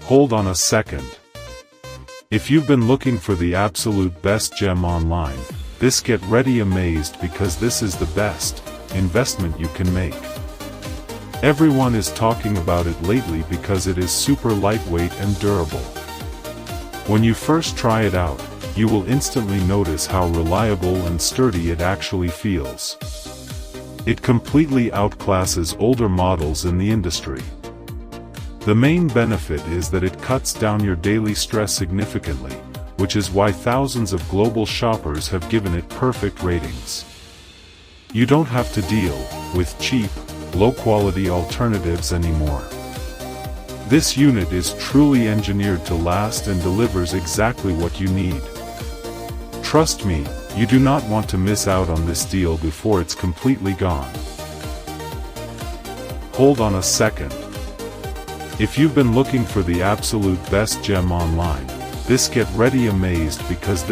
Hold on a second. If you've been looking for the absolute best gem online, get ready amazed, because this is the best investment you can make. Everyone is talking about it lately because it is super lightweight and durable. When you first try it out, you will instantly notice how reliable and sturdy it actually feels. It completely outclasses older models in the industry. The main benefit is that it cuts down your daily stress significantly, which is why thousands of global shoppers have given it perfect ratings. You don't have to deal with cheap, low-quality alternatives anymore. This unit is truly engineered to last and delivers exactly what you need. Trust me, you do not want to miss out on this deal before it's completely gone. Hold on a second. If you've been looking for the absolute best gem online, get ready amazed, because this